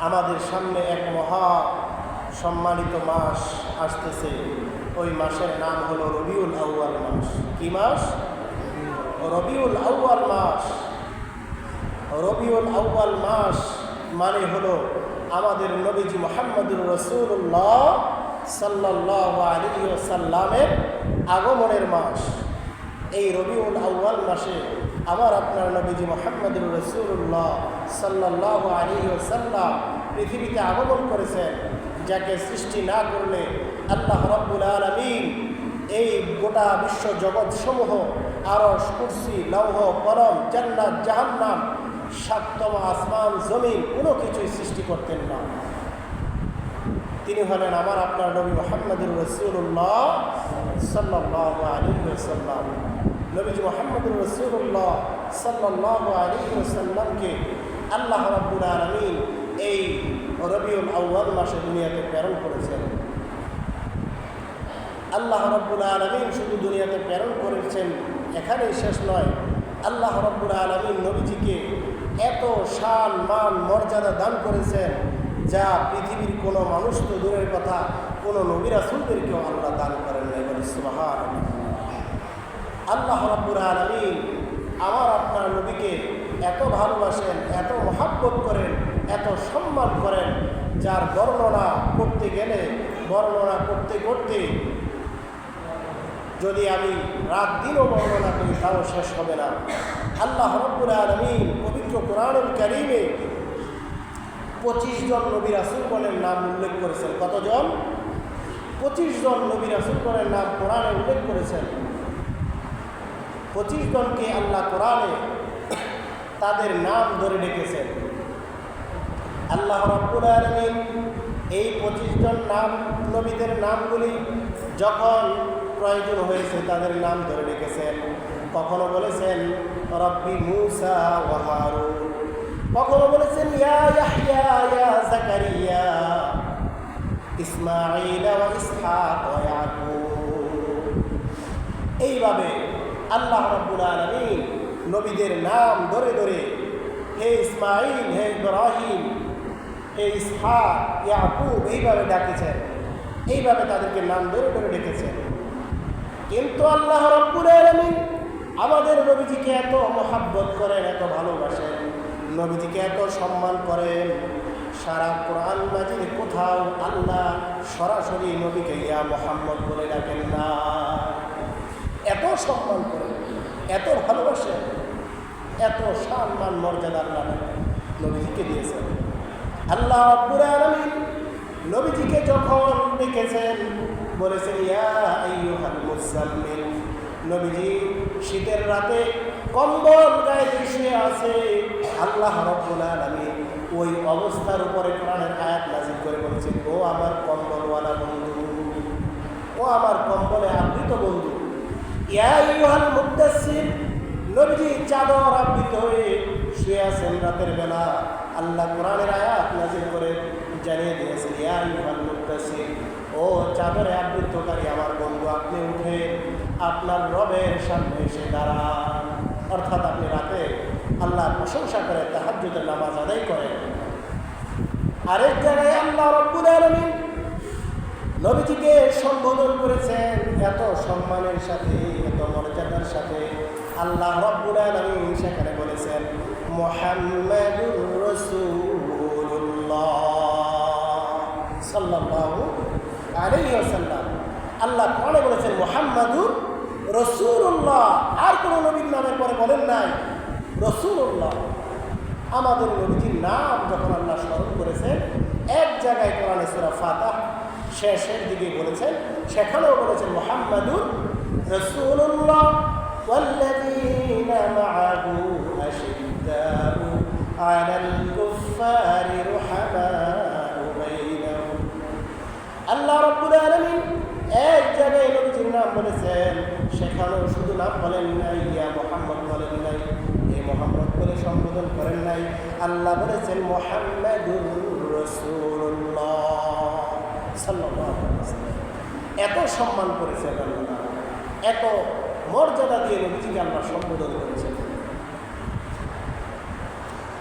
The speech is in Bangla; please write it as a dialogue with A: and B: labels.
A: আমাদের সামনে এক মহা সম্মানিত মাস আসতেছে। ওই মাসের নাম হলো রবিউল আউয়াল মাস। কি মাস? রবিউল আউয়াল মাস। রবিউল আউয়াল মাস মানে হলো আমাদের নবীজি মুহাম্মদুর রাসূলুল্লাহ সাল্লাল্লাহু আলাইহি ওয়াসাল্লামের আগমনের মাস। এই রবিউল আউয়াল মাসে আমার আপনার নবীজি মুহাম্মদুর রাসূলুল্লাহ সাল্লাল্লাহু আলাইহি ওয়াসাল্লাম পৃথিবীতে আগমন করেছেন, যাকে সৃষ্টি না করলে আল্লাহ রাব্বুল আলামিন এই গোটা বিশ্ব জগৎসমূহ আরশ, কুরসি, লৌহ, কলম, জান্নাত, জাহান্নাম, সাতম আসমান, জমিন কোনো কিছুই সৃষ্টি করতেন না। তিনি হলেন আমার আপনার নবী মুহাম্মদুর রাসূলুল্লাহ সাল্লাল্লাহু আলাইহি ওয়াসাল্লাম। নবীজি মুহাম্মদুর রাসূলুল্লাহ সাল্লাল্লাহু আলাইহি ওয়াসাল্লামকে আল্লাহ রাব্বুল আলামিন এই রবিউল আউয়াল মাসে দুনিয়াতে প্রেরণ করেছেন। আল্লাহ রাব্বুল আলামিন শুধু দুনিয়াতে প্রেরণ করেছেন এখানেই শেষ নয়, আল্লাহ রাব্বুল আলামিন নবীজিকে এত শান, মান, মর্যাদা দান করেছেন যা পৃথিবীর কোনো মানুষ তো দূরের কথা, কোনো নবী রাসূলদেরকেও আল্লাহ দান করেন নাই। বলি সুবহানাল্লাহ। আল্লাহ রাব্বুল আলামিন আমার আপনার নবীকে এত ভালোবাসেন, এত মহব্বত করেন, এত সম্মান করেন, যার বর্ণনা করতে গেলে, বর্ণনা করতে করতে যদি আমি রাত দিনও বর্ণনা করি তাও শেষ হবে না। আল্লাহ রাব্বুল আলামিন পবিত্র কোরআনুল কারীমে 25 জন নবী রাসূলগণের নাম উল্লেখ করেছেন। কতজন? 25 জন নবী রাসূলগণের নাম কোরআনে উল্লেখ করেছেন। 25 জনকে আল্লাহ কোরআনে তাদের নাম ধরে ডেকেছেন। আল্লাহ রাব্বুল আলামিন এই 25 জন নাম নবীদের নামগুলি যখন প্রয়োজন হয়েছে তাদের নাম ধরে রেখেছেন। কখনো বলেছেন রব্বি মূসা ওয়া হারুন, কখনো বলেছেন ইয়া ইয়াহইয়া ইয়া যাকারিয়া ইসমাঈল ওয়া ইসহাক ওয়া ইয়াকুব। এইভাবে আল্লাহ রাব্বুল আলামিন নবীদের নাম ধরে ধরে হে ইসমাঈল, হে ইব্রাহিম, হে ইসহাক, ইয়াকুব এইভাবে ডাকেছেন, এইভাবে তাদেরকে নাম ধরে ধরে ডেকেছেন। কিন্তু আল্লাহ রাব্বুল আলামিন আমাদের নবীজিকে এত মহব্বত করেন, এত ভালোবাসেন, নবীজিকে এত সম্মান করেন, সারা কোরআন মাজিদে কোথাও আল্লাহ সরাসরি নবীকে ইয়া মুহাম্মদ বলে ডাকেন না। এত সম্মান করেন, এত ভালোবাসেন, এত সম্মান মর্যাদা আল্লাহ নবীজিকে দিয়েছেন। আল্লাহ রাব্বুল আলামিন নবীজিকে যখন ডেকেছেন বলেছেন ইয়া আইয়ুহাল মুযাম্মিল, নবীজি শীতের রাতে কম্বল গায়ে শুয়ে আছে। আল্লাহ রাব্বুল আলামিন ওই অবস্থার উপরে কোরআনের আয়াত নাযিল করে বলেছেন ও আমার কম্বলওয়ালা বন্ধু, ও আমার কম্বলে আবৃত বন্ধু। ইয়া আইয়ুহাল মুদ্দাসসির, নবীজি চাদর আবৃত হয়ে শুয়ে আছেন রাতের বেলা। আল্লাহ কোরআনের আয়াত নাযিল করে জানিয়ে দিয়েছেন ইয়া আইয়ুহাল মুদ্দাসসির, ও চাদরে আবৃতকারী আমার বন্ধু, আপনি উঠে আপনার রবের সামনে এসে দাঁড়ান। অর্থাৎ আপনি রাতে আল্লাহর প্রশংসা করে তাহাজ্জুদের নামাজ আদায় করেন। আরেক জায়গায় আল্লাহ রাব্বুল আলামিন নবীজিকে সম্বোধন করেছেন এত সম্মানের সাথে, এত মর্যাদার সাথে। আল্লাহ রাব্বুল আলামিন সেখানে বলেছেন মুহাম্মাদুর রাসূলুল্লাহ সাল্লাল্লাহু আলাইহি ওয়াসাল্লাম। আল্লাহ কোরআনে বলেছেন মুহাম্মাদুর রাসূলুল্লাহ, আর কোন নবীর নামের পরে বলেন নাই রাসূলুল্লাহ। আমাদের নবীজির নাম যখন আল্লাহ স্মরণ করেছেন এক জায়গায় কোরআনে সূরা ফাতিহা শেষের দিকে বলেছেন, সেখানেও বলেছেন মুহাম্মাদুর রাসূলুল্লাহ ওয়াল্লাযীনা মাআহু আশিদ্দাউ আলাল কুফফারি রুহামাউ বাইনাহুম। আল্লাহ রাব্বুল আলামিন এক জায়গায় নবীজির নাম বলেছেন, সেখানেও শুধু নাম বলেন নাই, ইয়া মুহাম্মদ বলেন নাই, এই মুহাম্মদ বলে সম্বোধন করেন নাই। আল্লাহ বলেছেন মুহাম্মাদুর রাসূলুল্লাহ সাল্লাল্লাহু আলাইহি ওয়াসাল্লাম। এত সম্মান করেছেন আল্লাহ, এত মর্যাদা দিয়ে নবীজিকে আল্লাহ সম্বোধন করেছেন।